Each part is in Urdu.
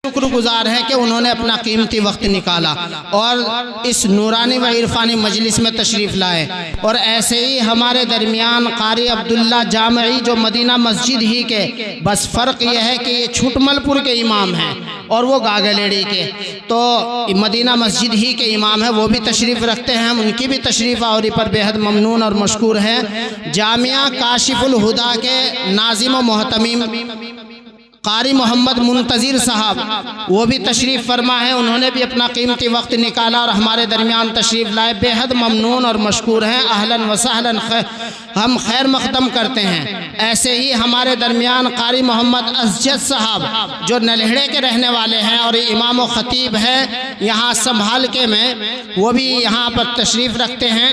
شکر گزار ہیں کہ انہوں نے اپنا قیمتی وقت نکالا اور اس نورانی و عرفانی مجلس میں تشریف لائے۔ اور ایسے ہی ہمارے درمیان قاری عبداللہ جامعی جو مدینہ مسجد ہی کے، بس فرق یہ ہے کہ یہ چھٹمل پور کے امام ہیں اور وہ گاگلیڑی کے، تو مدینہ مسجد ہی کے امام ہیں، وہ بھی تشریف رکھتے ہیں۔ ہم ان کی بھی تشریف آوری پر بے حد ممنون اور مشکور ہیں۔ جامعہ کاشف الہدا کے ناظم و محتمم قاری محمد منتظر صاحب وہ بھی تشریف فرما ہے، انہوں نے بھی اپنا قیمتی وقت نکالا اور ہمارے درمیان تشریف لائے، بے حد ممنون اور مشکور ہیں۔ اہلاً و سہلاً، ہم خیر مقدم کرتے ہیں۔ ایسے ہی ہمارے درمیان قاری محمد اسجد صاحب جو نلہڑے کے رہنے والے ہیں اور امام و خطیب ہیں یہاں سنبھال کے میں، وہ بھی یہاں پر تشریف رکھتے ہیں۔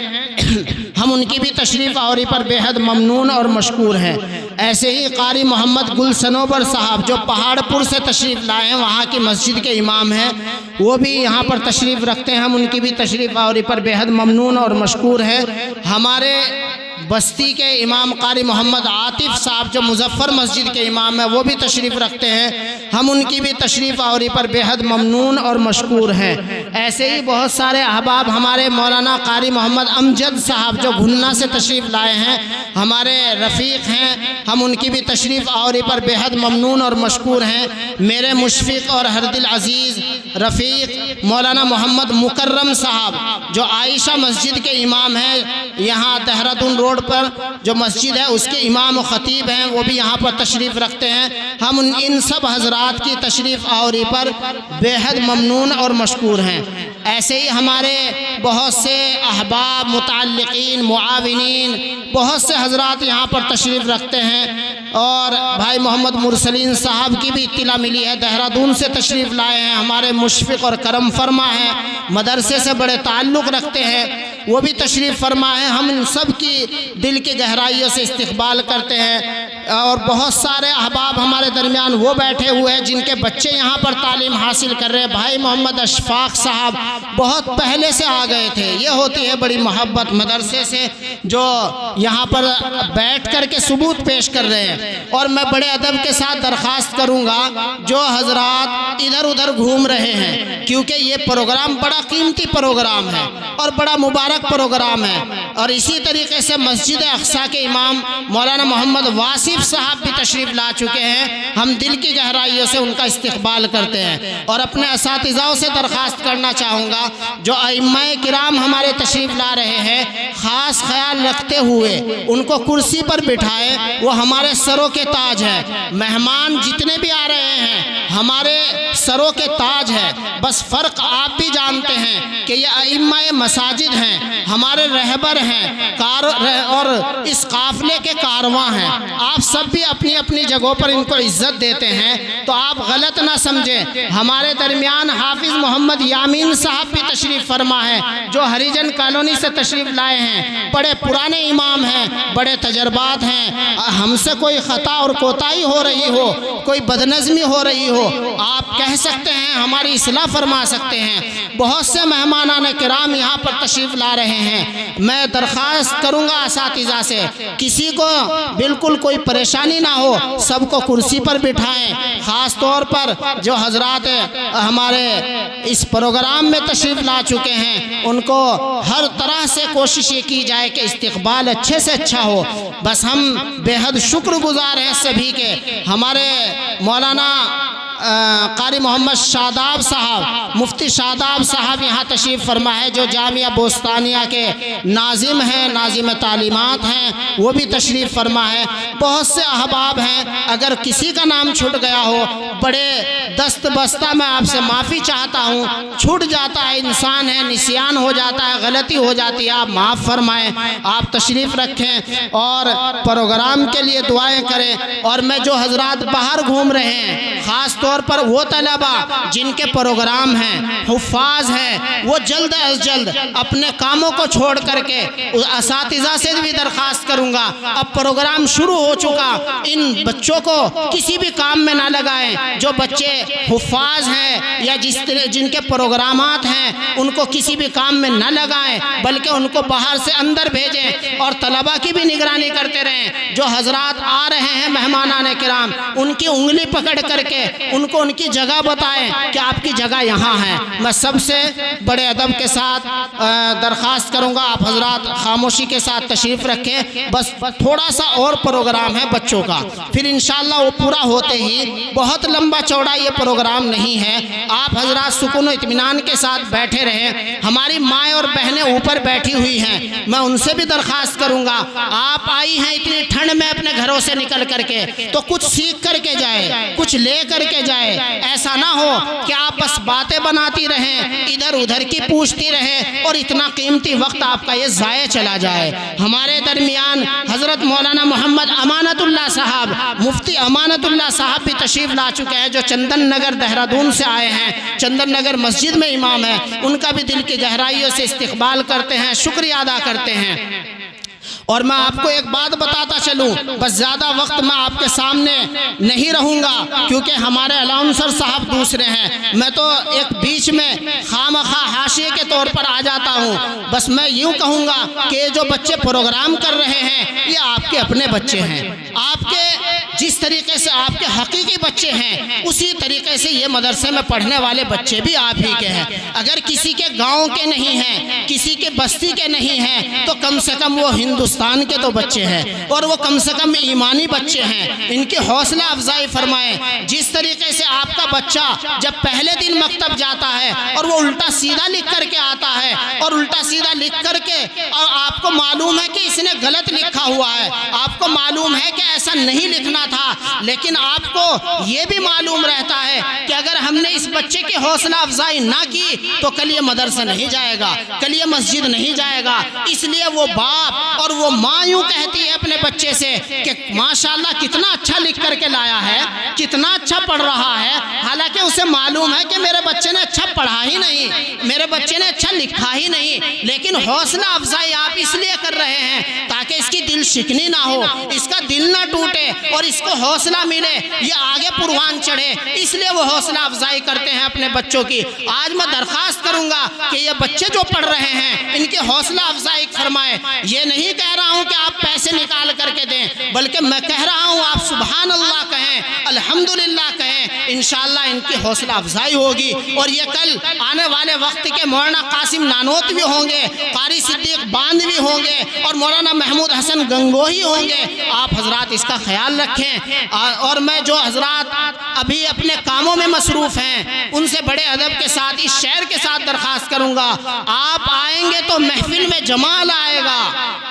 ہم ان کی بھی تشریف آوری پر بے حد ممنون اور مشکور ہیں۔ ایسے ہی قاری محمد گل سنوبر صاحب جو پہاڑ پور سے تشریف لائے ہیں، وہاں کی مسجد کے امام ہیں، وہ بھی یہاں پر تشریف رکھتے ہیں۔ ہم ان کی بھی تشریف آوری پر بے حد ممنون اور مشکور ہیں۔ ہمارے بستی کے امام قاری محمد عاطف صاحب جو مظفر مسجد کے امام ہیں، وہ بھی تشریف رکھتے ہیں۔ ہم ان کی بھی تشریف آوری پر بے حد ممنون اور مشکور ہیں۔ ایسے ہی بہت سارے احباب ہمارے مولانا قاری محمد امجد صاحب جو گھننا سے تشریف لائے ہیں، ہمارے رفیق ہیں، ہم ان کی بھی تشریف آوری پر بے حد ممنون اور مشکور ہیں۔ میرے مشفق اور ہر دل عزیز رفیق مولانا محمد مکرم صاحب جو عائشہ مسجد کے امام ہیں، یہاں دہرادون روڈ پر جو مسجد ہے اس کے امام و خطیب ہیں، وہ بھی یہاں پر تشریف رکھتے ہیں۔ ہم ان سب حضرات کی تشریف آوری پر بے حد ممنون اور مشکور ہیں۔ ایسے ہی ہمارے بہت سے احباب، متعلقین، معاونین، بہت سے حضرات یہاں پر تشریف رکھتے ہیں۔ اور بھائی محمد مرسلین صاحب کی بھی اطلاع ملی ہے، دہرادون سے تشریف لائے ہیں، ہمارے مشفق اور کرم فرما ہیں، مدرسے سے بڑے تعلق رکھتے ہیں، وہ بھی تشریف فرما ہے۔ ہم ان سب کی دل کی گہرائیوں سے استقبال کرتے ہیں۔ اور بہت سارے احباب ہمارے درمیان وہ بیٹھے ہوئے ہیں جن کے بچے یہاں پر تعلیم حاصل کر رہے ہیں۔ بھائی محمد اشفاق صاحب بہت پہلے سے آ گئے تھے، یہ ہوتی ہے بڑی محبت مدرسے سے، جو یہاں پر بیٹھ کر کے ثبوت پیش کر رہے ہیں۔ اور میں بڑے ادب کے ساتھ درخواست کروں گا جو حضرات ادھر ادھر گھوم رہے ہیں، کیونکہ یہ پروگرام بڑا قیمتی پروگرام ہے اور بڑا مبارک پروگرام ہے، اور اسی طریقے سے مسجد اقصیٰ کے امام مولانا محمد واصف صاحب بھی تشریف لا چکے ہیں۔ ہم دل کی گہرائیوں سے ان کا استقبال کرتے ہیں اور اپنے اساتذاؤں سے درخواست کرنا چاہوں گا جو ائمہ کرام ہمارے تشریف لا رہے ہیں، خاص خیال رکھتے ہوئے ان کو کرسی پر بٹھائیں، وہ ہمارے سروں کے تاج ہیں۔ مہمان جتنے بھی آ رہے ہیں ہمارے سروں کے تاج ہے، بس فرق آپ بھی جانتے ہیں کہ یہ ائمہ مساجد ہیں، ہمارے رہبر ہیں اور اس قافلے کے کارواں ہیں۔ آپ سب بھی اپنی اپنی جگہوں پر ان کو عزت دیتے ہیں، تو آپ غلط نہ سمجھیں۔ ہمارے درمیان حافظ محمد یامین صاحب بھی تشریف فرما ہے جو ہریجن کالونی سے تشریف لائے ہیں، بڑے پرانے امام ہیں، بڑے تجربات ہیں۔ ہم سے کوئی خطا اور کوتاہی ہو رہی ہو، کوئی بدنظمی ہو رہی ہو، آپ کہہ سکتے ہیں، ہماری اصلاح فرما سکتے ہیں۔ بہت سے مہمانان کرام یہاں پر تشریف لا رہے ہیں۔ میں درخواست کروں گا اساتذہ سے، کسی کو بالکل کوئی پریشانی نہ ہو، سب کو کرسی پر بٹھائیں۔ خاص طور پر جو حضرات ہمارے اس پروگرام میں تشریف لا چکے ہیں ان کو ہر طرح سے کوشش یہ کی جائے کہ استقبال اچھے سے اچھا ہو۔ بس ہم بے حد شکر گزار ہیں سبھی کے۔ ہمارے مولانا قاری محمد شاداب صاحب، مفتی شاداب صاحب یہاں تشریف فرما ہے جو جامعہ بوستانیہ کے ناظم ہیں، ناظم تعلیمات ہیں، وہ بھی تشریف فرما ہے۔ بہت سے احباب ہیں، اگر کسی کا نام چھوٹ گیا ہو بڑے دست بستہ میں آپ سے معافی چاہتا ہوں، چھوٹ جاتا ہے، انسان ہے، نسیان ہو جاتا ہے، غلطی ہو جاتی ہے، آپ معاف فرمائیں، آپ تشریف رکھیں اور پروگرام کے لیے دعائیں کریں۔ اور میں جو حضرات باہر گھوم رہے ہیں، خاص طور پر وہ طلبہ جن کے پروگرام ہیں، حفاظ ہیں، وہ جلد از جلد اپنے کاموں کو چھوڑ کر کے اساتذہ سے بھی درخواست کروں گا، اب پروگرام شروع ہو چکا، ان بچوں کو کسی بھی کام میں نہ لگائیں۔ جو بچے حفاظ ہیں یا جن کے پروگرامات ہیں ان کو کسی بھی کام میں نہ لگائیں، بلکہ ان کو باہر سے اندر بھیجیں اور طلبہ کی بھی نگرانی کرتے رہیں۔ جو حضرات آ رہے ہیں مہمانان کرام، ان کی انگلی پکڑ کر کے ان ان کو ان کی جگہ بتائیں کہ آپ کی جگہ یہاں ہے۔ میں سب سے بڑے ادب کے ساتھ درخواست کروں گا آپ حضرات خاموشی کے ساتھ تشریف رکھیں، بس تھوڑا سا اور پروگرام ہے بچوں کا، پھر انشاءاللہ وہ پورا ہوتے ہی، بہت لمبا چوڑا یہ پروگرام نہیں ہے، آپ حضرات سکون و اطمینان کے ساتھ بیٹھے رہیں۔ ہماری مائیں اور بہنیں اوپر بیٹھی ہوئی ہیں، میں ان سے بھی درخواست کروں گا، آپ آئی ہیں اتنی ٹھنڈ میں اپنے گھروں سے نکل کر کے، تو کچھ سیکھ کر کے جائے، کچھ لے کر کے جائے، ایسا نہ ہو کہ آپ بس باتیں بناتی رہیں، ادھر ادھر کی پوچھتی رہیں اور اتنا قیمتی وقت آپ کا یہ ضائع چلا جائے۔ ہمارے درمیان حضرت مولانا محمد امانت اللہ صاحب، مفتی امانت اللہ صاحب بھی تشریف لا چکے ہیں، جو چندن نگر دہرادون سے آئے ہیں، چندن نگر مسجد میں امام ہے، ان کا بھی دل کی گہرائیوں سے استقبال کرتے ہیں، شکریہ ادا کرتے ہیں۔ اور میں آپ کو ایک بات بتاتا چلوں، بس زیادہ وقت میں آپ کے سامنے نہیں رہوں گا کیونکہ ہمارے الاؤنسر صاحب دوسرے ہیں، میں تو ایک بیچ میں خامخواہ حاشیے کے طور پر آ جاتا ہوں۔ بس میں یوں کہوں گا کہ یہ جو بچے پروگرام کر رہے ہیں یہ آپ کے اپنے بچے ہیں، آپ کے جس طریقے سے آپ کے حقیقی بچے ہیں اسی طریقے سے یہ مدرسے میں پڑھنے والے بچے بھی آپ ہی کے ہیں۔ اگر کسی کے گاؤں کے نہیں ہیں، کسی کے بستی کے نہیں ہیں، تو کم سے کم وہ ہندوستان کے تو بچے ہیں، اور وہ کم سے کم ایمانی بچے ہیں، ان کی حوصلہ افزائی فرمائیں۔ جس طریقے سے آپ کا بچہ جب پہلے دن مکتب جاتا ہے اور وہ الٹا سیدھا لکھ کر کے آتا ہے، اور الٹا سیدھا لکھ کر کے اور آپ کو معلوم ہے کہ اس نے غلط لکھا ہوا ہے، آپ کو معلوم ہے کہ ایسا نہیں لکھنا تھا، لیکن آپ کو یہ بھی معلوم رہتا ہے کہ اگر ہم نے اس بچے کی حوصلہ افزائی نہ کی تو کل یہ مدرسہ نہیں جائے گا، کل یہ مسجد نہیں جائے گا۔ اس لیے وہ باپ اور وہ ماں یوں کہتی ہے اپنے بچے سے کہ ماشاءاللہ کتنا اچھا لکھ کر کے لایا ہے، کتنا اچھا پڑھ رہا ہے، حالانکہ اسے معلوم ہے کہ میرے بچے نے اچھا پڑھا ہی نہیں، میرے بچے نے اچھا لکھا ہی نہیں، لیکن حوصلہ افزائی آپ اس لیے کر رہے ہیں تاکہ اس کی دل شکنی نہ ہو، اس کا دل نہ ٹوٹے اور اس کو حوصلہ ملے، یہ آگے پروان چڑھے، اس لیے وہ حوصلہ افزائی کرتے ہیں اپنے بچوں کی۔ آج میں درخواست کروں گا کہ یہ بچے جو پڑھ رہے ہیں ان کی حوصلہ افزائی فرمائیں۔ یہ نہیں کہہ رہا ہوں کہ آپ پیسے نکال کر کے دیں، بلکہ میں کہہ رہا ہوں آپ سبحان اللہ کہیں، الحمدللہ کہیں، انشاءاللہ ان کی حوصلہ افزائی ہوگی، اور یہ کل آنے والے وقت کے مولانا قاسم نانوت بھی ہوں گے، قاری صدیق باندھ بھی ہوں گے، اور مولانا محمود حسن گنگوہی ہوں گے۔ آپ حضرات اس کا خیال رکھیں، اور میں جو حضرات ابھی اپنے کاموں میں مصروف ہیں ان سے بڑے ادب کے ساتھ اس شعر کے ساتھ درخواست کروں گا، آپ آئیں گے تو محفل میں جمال آئے گا،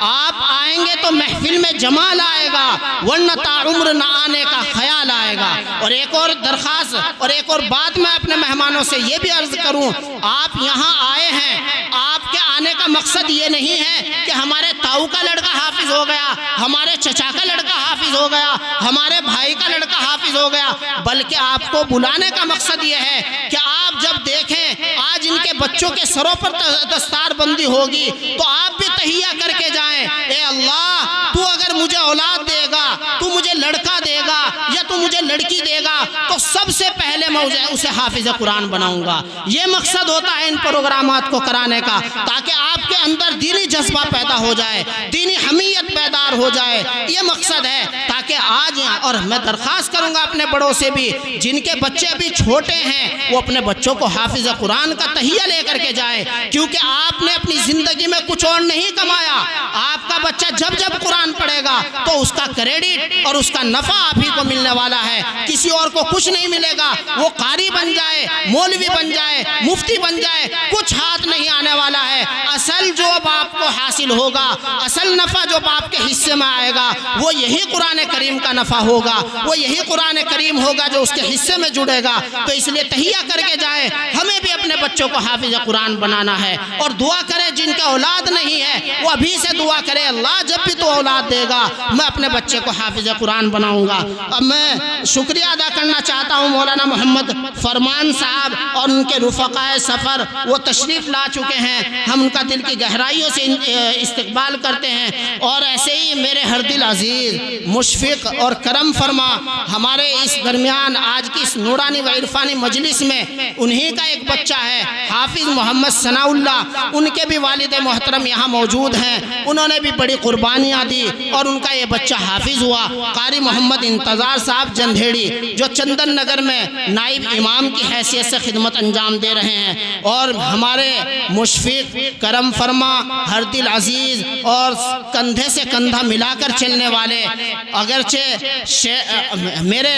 آپ آئیں گے تو محفل میں جمال آئے گا، ورنہ تا عمر نہ آنے کا خیال آئے گا۔ اور ایک اور درخواست اور ایک اور بات میں اپنے مہمانوں سے یہ بھی عرض کروں، آپ یہاں آئے ہیں، آپ کے آنے کا مقصد یہ نہیں ہے کہ ہمارے تاؤ کا لڑکا حافظ ہو گیا، ہمارے چچا کا لڑکا حافظ ہو گیا، ہمارے بھائی کا لڑکا حافظ ہو گیا، بلکہ آپ کو بلانے کا مقصد یہ ہے کہ آپ جب دیکھیں آج ان کے بچوں کے سروں پر دستار بندی ہوگی تو آپ بھی تہیہ کر کے جائیں، اے اللہ تو اگر مجھے اولاد دے گا، تو مجھے لڑکا دے گا یا تو مجھے لڑکی دے گا تو سب سے پہلے میں اسے حافظ قرآن بناؤں گا۔ یہ مقصد ہوتا ہے ان پروگرامات کو کرانے کا، تاکہ آپ کے اندر دینی جذبہ پیدا ہو جائے، دینی حمیت بیدار ہو جائے، یہ مقصد ہے۔ تاکہ آج اور میں درخواست کروں گا اپنے بڑوں سے بھی جن کے بچے ابھی چھوٹے ہیں وہ اپنے بچوں کو حافظ قرآن کا تہیہ لے کر کے جائے، کیونکہ آپ نے اپنی زندگی میں کچھ اور نہیں کمایا، آپ کا بچہ جب جب قرآن پڑھے گا تو اس کا کریڈٹ اور اس کا نفع آپ ہی کو ملنے والا ہے، کسی اور کو کچھ نہیں ملے گا۔ وہ قاری بن جائے، مولوی بن جائے، مفتی بن جائے، کچھ ہاتھ نہیں آنے والا ہے۔ اصل جو باپ کو حاصل ہوگا، اصل نفع جو باپ کے حصے میں آئے گا وہ یہی قرآن کریم کا نفع ہوگا، وہ یہی قرآن کریم ہوگا جو اس کے حصے میں جڑے گا۔ تو اس لیے تہیہ کر کے جائے، ہمیں بھی اپنے بچوں کو حافظ قرآن بنانا ہے، اور دعا کرے جن کا اولاد نہیں ہے وہ ابھی سے دعا کرے، اللہ جب بھی تو اولاد دے گا میں اپنے بچے کو حافظ قرآن بناؤں گا۔ اب میں شکریہ ادا کرنا چاہتا ہوں مولانا محمد فرمان صاحب اور ان کے رفقائے سفر، وہ تشریف لا چکے ہیں، ہم ان کا دل کی گہرائیوں سے استقبال کرتے ہیں۔ اور ایسے ہی میرے ہر دل عزیز مشفق اور کرم فرما ہمارے اس درمیان آج کی اس نورانی و عرفانی مجلس میں انہی کا ایک بچہ ہے حافظ محمد ثناء اللہ، ان کے بھی والد محترم یہاں موجود ہیں، انہوں نے بھی بڑی قربانیاں دی اور ان کا یہ بچہ حافظ ہوا۔ قاری محمد انتظار صاحب جندھیڑی جو چندن نگر میں نائب امام کی حیثیت سے خدمت انجام دے رہے ہیں، اور ہمارے مشفق کرم فرما ہر دل عزیز اور کندھے سے کندھا ملا کر چلنے والے، اگرچہ میرے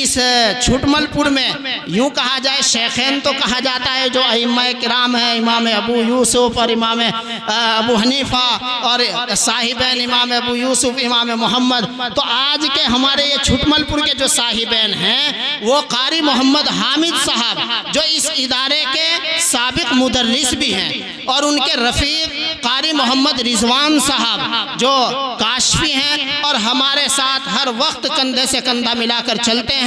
اس چھٹمل پور میں یوں کہا جائے شیخین تو کہا جاتا ہے جو ائمہ کرام ہیں، امام ابو یوسف اور امام ابو حنیفہ اور صاحبین امام ابو یوسف امام محمد، تو آج کے ہمارے یہ چھٹمل پور کے جو صاحبین ہیں وہ قاری محمد حامد صاحب جو اس ادارے کے سابق مدرس بھی ہیں، اور ان کے رفیق قاری محمد رضوان صاحب جو کاشفی ہیں اور ہمارے ساتھ ہر وقت کندھے سے کندھا ملا کر چلتے ہیں۔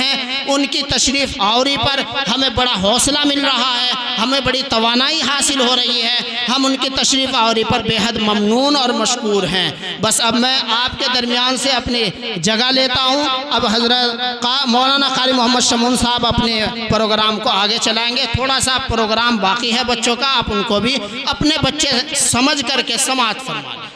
ان کی تشریف آوری پر ہمیں بڑا حوصلہ مل رہا ہے، ہمیں بڑی توانائی حاصل ہو رہی ہے، ہم ان کی تشریف آوری پر بے حد ممنون اور مشکور ہیں۔ بس اب میں آپ کے درمیان سے اپنی جگہ لیتا ہوں، اب حضرت مولانا قاری محمد شمون صاحب اپنے پروگرام کو آگے چلائیں گے۔ تھوڑا سا پروگرام باقی ہے بچوں کا، آپ ان کو بھی اپنے بچے سمجھ کر کے سماعت فرما لیں۔